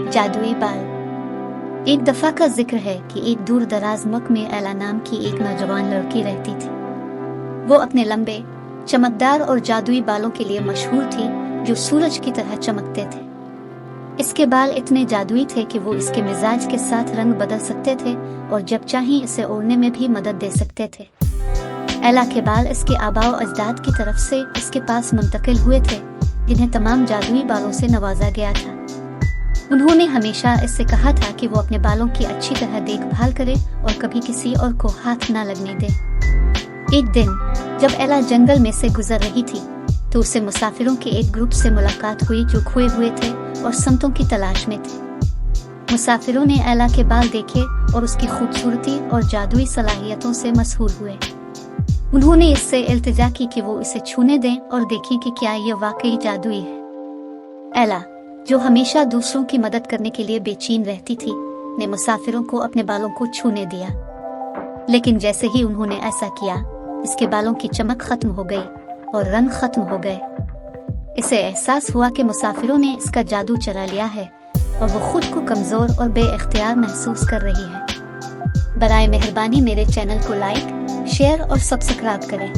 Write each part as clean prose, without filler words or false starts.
जादुई बाल। एक दफा का जिक्र है कि एक दूर दराज मुल्क में एला नाम की एक नौजवान लड़की रहती थी। वो अपने लंबे, चमकदार और जादुई बालों के लिए मशहूर थी, जो सूरज की तरह चमकते थे। इसके बाल इतने जादुई थे कि वो इसके मिजाज के साथ रंग बदल सकते थे और जब चाहे इसे ओढ़ने में भी मदद दे सकते थे। एला के बाल इसके आबाओ अजदाद की तरफ से इसके पास मुंतकिल हुए थे, जिन्हें तमाम जादुई बालों से नवाजा गया था। उन्होंने हमेशा इससे कहा था कि वो अपने बालों की अच्छी तरह देखभाल करे और कभी किसी और को हाथ न लगने दे। एक दिन जब एला जंगल में से गुजर रही थी तो उसे मुसाफिरों के एक ग्रुप से मुलाकात हुई जो खोए हुए थे और संतों की तलाश में थे। मुसाफिरों ने एला के बाल देखे और उसकी खूबसूरती और जादुई सलाहियतों से मशहूर हुए। उन्होंने इससे इल्तिजा की कि वो इसे छूने दें और देखें कि क्या यह वाकई जादुई है। एला, जो हमेशा दूसरों की मदद करने के लिए बेचैन रहती थी, ने मुसाफिरों को अपने बालों को छूने दिया। लेकिन जैसे ही उन्होंने ऐसा किया, इसके बालों की चमक खत्म हो गई और रंग खत्म हो गए। इसे एहसास हुआ कि मुसाफिरों ने इसका जादू चरा लिया है और वो खुद को कमजोर और बेइख्तियार महसूस कर रही है। बराए मेहरबानी मेरे चैनल को लाइक, शेयर और सब्सक्राइब करें।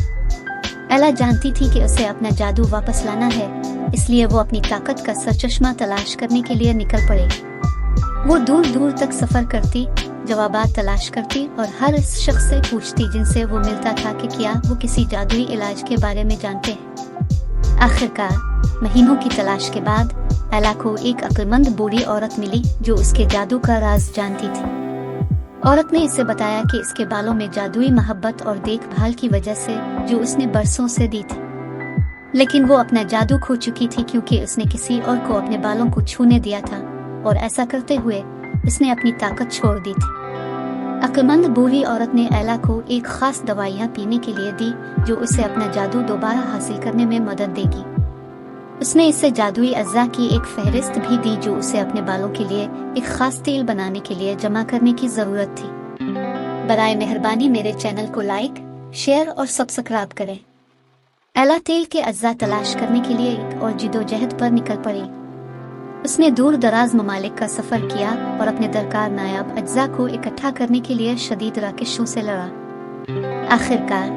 एला जानती थी कि उसे अपना जादू वापस लाना है, इसलिए वो अपनी ताकत का सरचश्मा तलाश करने के लिए निकल पड़े। वो दूर दूर तक सफर करती, जवाबात तलाश करती और हर इस शख्स से पूछती जिनसे वो मिलता था कि क्या वो किसी जादुई इलाज के बारे में जानते हैं। आखिरकार महीनों की तलाश के बाद एला को एक अक्लमंद बूढ़ी औरत मिली जो उसके जादू का राज जानती थी। औरत ने इसे बताया कि इसके बालों में जादुई मोहब्बत और देखभाल की वजह से जो उसने बरसों से दी थी, लेकिन वो अपना जादू खो चुकी थी क्योंकि उसने किसी और को अपने बालों को छूने दिया था और ऐसा करते हुए इसने अपनी ताकत छोड़ दी थी। अक्लमंद बूढ़ी औरत ने एला को एक खास दवाइयाँ पीने के लिए दी जो उसे अपना जादू दोबारा हासिल करने में मदद देगी। उसने इसे जादुई अज्जा की एक फहरिस्त भी दी जो उसे अपने बालों के लिए एक खास तेल बनाने के लिए जमा करने की जरूरत थी। बराए मेहरबानी मेरे चैनल को लाइक, शेयर और सब्सक्राइब करें। एला तेल के अज्जा तलाश करने के लिए एक और जिदोजहद पर निकल पड़ी। उसने दूर दराज ममालिक का सफर किया और अपने दरकार नायाब अज्जा को इकट्ठा करने के लिए शदीद राकिशों से लड़ा। आखिरकार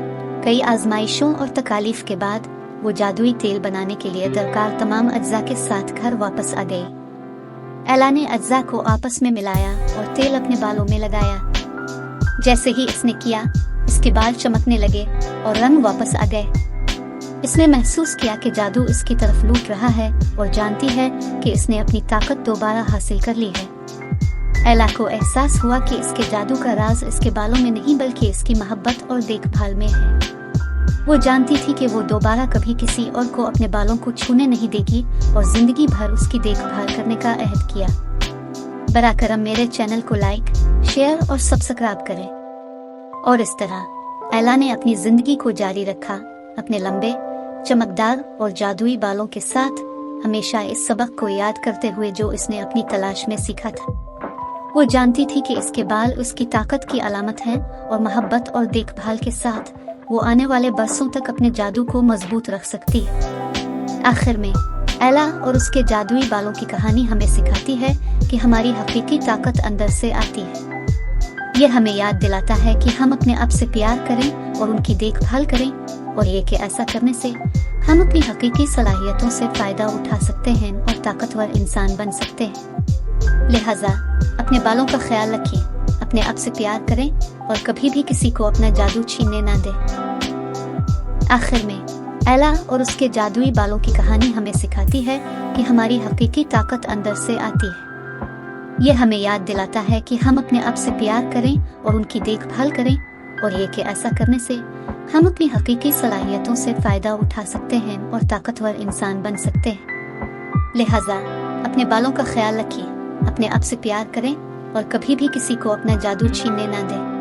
कई आजमाइशों और तकालीफ के बाद वो जादुई तेल बनाने के लिए दरकार तमाम अज्जा के साथ घर वापस आ गई। एला ने अज्जा को आपस में मिलाया और तेल अपने बालों में लगाया। जैसे ही इसने किया, इसके बाल चमकने लगे और रंग वापस आ गए। इसने महसूस किया कि जादू इसकी तरफ लूट रहा है और जानती है कि इसने अपनी ताकत दोबारा हासिल कर ली है। एला को एहसास हुआ कि इसके जादू का राज इसके बालों में नहीं बल्कि इसकी मोहब्बत और देखभाल में है। वो जानती थी कि वो दोबारा कभी किसी और को अपने बालों को छूने नहीं देगी और जिंदगी भर उसकी देखभाल करने का अहद किया। बराकरम मेरे चैनल को लाइक, शेयर और सब्सक्राइब करें। और इस तरह एला ने अपनी जिंदगी को जारी रखा, अपने लंबे, चमकदार और जादुई बालों के साथ, हमेशा इस सबक को याद करते हुए जो इसने अपनी तलाश में सीखा था। वो जानती थी कि इसके बाल उसकी ताकत की अलामत हैं और मोहब्बत और देखभाल के साथ वो आने वाले बरसों तक अपने जादू को मजबूत रख सकती है। आखिर में एला और उसके जादुई बालों की कहानी हमें सिखाती है कि हमारी हकीकी ताकत अंदर से आती है। ये हमें याद दिलाता है कि हम अपने आप से प्यार करें और उनकी देखभाल करें, और ये कि ऐसा करने से हम अपनी हकीकी सलाहियतों से फायदा उठा सकते हैं और ताकतवर इंसान बन सकते हैं। लिहाजा अपने बालों का ख्याल रखें, अपने आप से प्यार करें और कभी भी किसी को अपना जादू छीनने ना दें। आखिर में एला और उसके जादुई बालों की कहानी हमें सिखाती है कि हमारी हकीकी ताकत अंदर से आती है। ये हमें याद दिलाता है कि हम अपने आप से प्यार करें और उनकी देखभाल करें, और ये कि ऐसा करने से हम अपनी हकीकी सलाहियतों से फायदा उठा सकते हैं और ताकतवर इंसान बन सकते हैं। लिहाजा अपने बालों का ख्याल रखिए, अपने आप से प्यार करें और कभी भी किसी को अपना जादू छीनने ना दें।